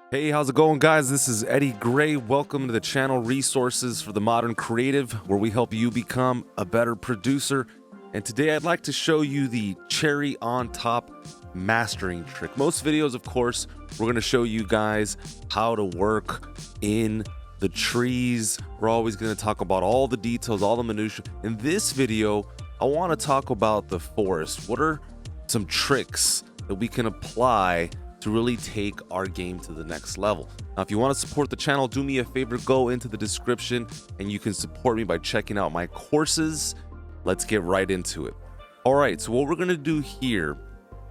Hey, how's it going, guys? This is Eddie Gray. Welcome to the channel Resources for the Modern Creative, where we help you become a better producer. And today I'd like to show you the cherry on top mastering trick. Most videos, of course, we're going to show you guys how to work in the trees. We're always going to talk about all the details, all the minutiae. In this video, I want to talk about the forest. What are some tricks that we can apply to really take our game to the next level? Now, if you want to support the channel, do me a favor, go into the description and you can support me by checking out my courses. Let's get right into it. All right, so what we're going to do here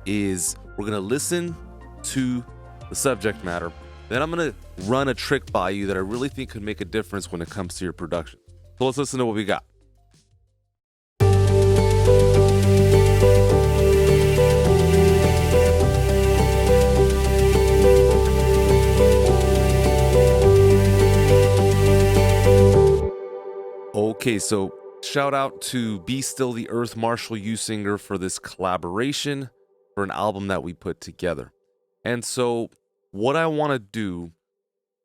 is we're going to listen to the subject matter. Then I'm going to run a trick by you that I really think could make a difference when it comes to your production. So let's listen to what we got. Okay, so shout out to Be Still the Earth, Marshall Usinger, for this collaboration for an album that we put together. And so what I want to do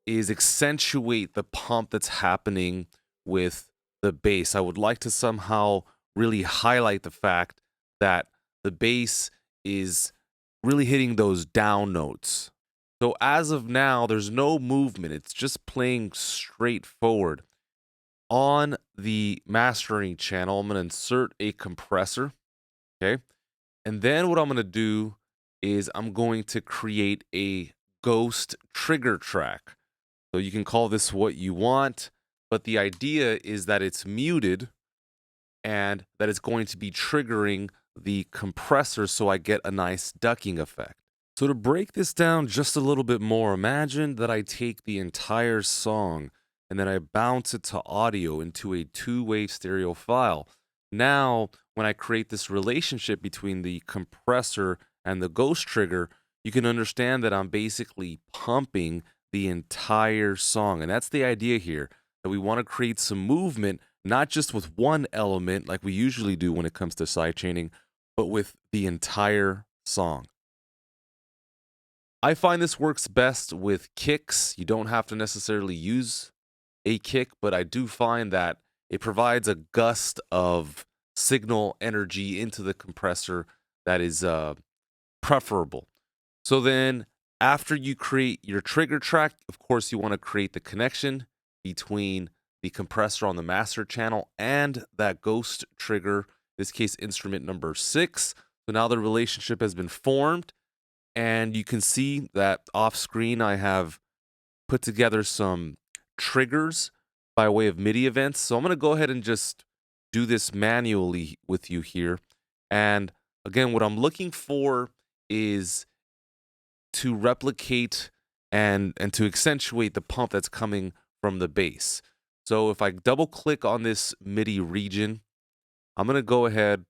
is accentuate the pump that's happening with the bass. I would like to somehow really highlight the fact that the bass is really hitting those down notes. So as of now, there's no movement. It's just playing straight forward. On the mastering channel, I'm going to insert a compressor, okay? And then what I'm going to do is I'm going to create a ghost trigger track. So you can call this what you want, but the idea is that it's muted and that it's going to be triggering the compressor so I get a nice ducking effect. So to break this down just a little bit more, imagine that I take the entire song and then I bounce it to audio into a two-way stereo file. Now, when I create this relationship between the compressor and the ghost trigger, you can understand that I'm basically pumping the entire song. And that's the idea here, that we want to create some movement, not just with one element like we usually do when it comes to sidechaining, but with the entire song. I find this works best with kicks. You don't have to necessarily use a kick, but I do find that it provides a gust of signal energy into the compressor that is preferable. So then after you create your trigger track, of course, you want to create the connection between the compressor on the master channel and that ghost trigger, in this case, instrument number 6. So now the relationship has been formed, and you can see that off screen I have put together some triggers by way of MIDI events. So I'm going to go ahead and just do this manually with you here. And again, what I'm looking for is to replicate and to accentuate the pump that's coming from the bass. So if I double click on this MIDI region, I'm going to go ahead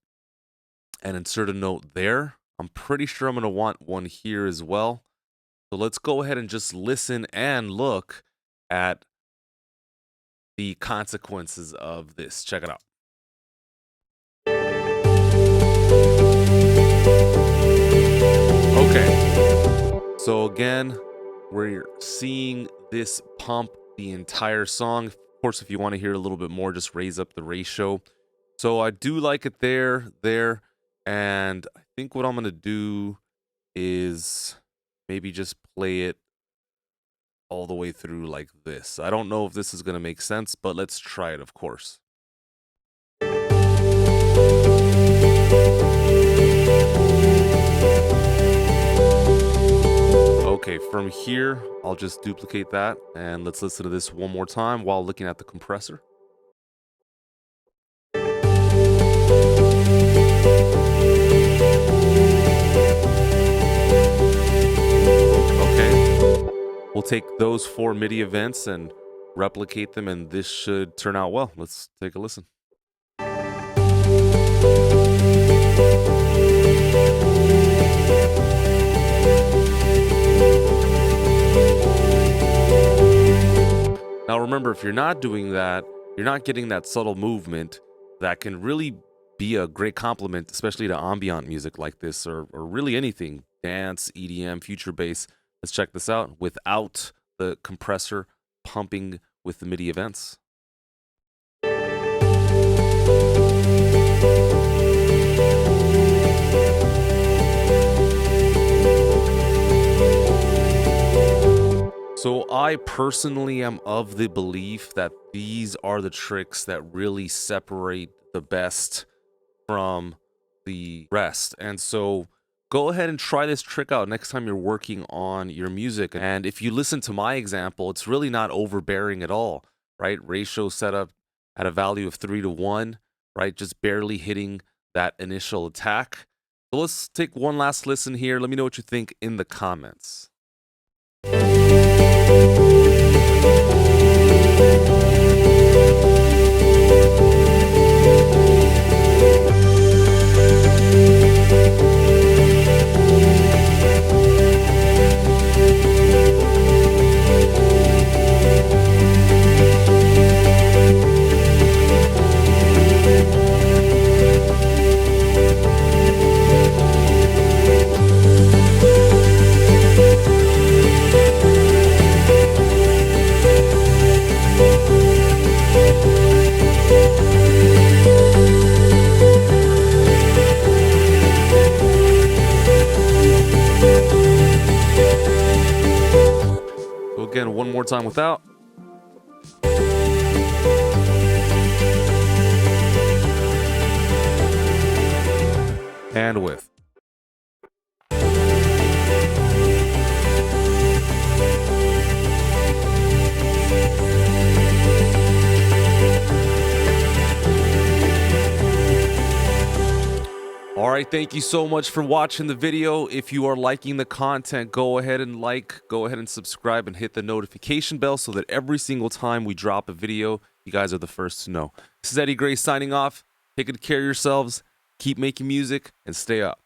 and insert a note there. I'm pretty sure I'm going to want one here as well. So let's go ahead and just listen and look at the consequences of this. Check it out. Okay. So again, we're seeing this pump the entire song. Of course, if you want to hear a little bit more, just raise up the ratio. So I do like it there, and I think what I'm going to do is maybe just play it all the way through like this. I don't know if this is going to make sense, but let's try it, of course. Okay, from here, I'll just duplicate that, and let's listen to this one more time while looking at the compressor. We'll take those 4 MIDI events and replicate them, and this should turn out well. Let's take a listen. Now remember, if you're not doing that, you're not getting that subtle movement that can really be a great compliment, especially to ambient music like this, or really anything, dance, EDM, future bass. Let's check this out without the compressor pumping with the MIDI events. So I personally am of the belief that these are the tricks that really separate the best from the rest. And so go ahead and try this trick out next time you're working on your music. And if you listen to my example, it's really not overbearing at all, right? Ratio set up at a value of 3:1, right? Just barely hitting that initial attack. So let's take one last listen here. Let me know what you think in the comments. So again, one more time without. And with. All right, thank you so much for watching the video. If you are liking the content, go ahead and go ahead and subscribe and hit the notification bell so that every single time we drop a video, you guys are the first to know. This is Eddie Gray signing off. Take good care of yourselves, keep making music, and stay up.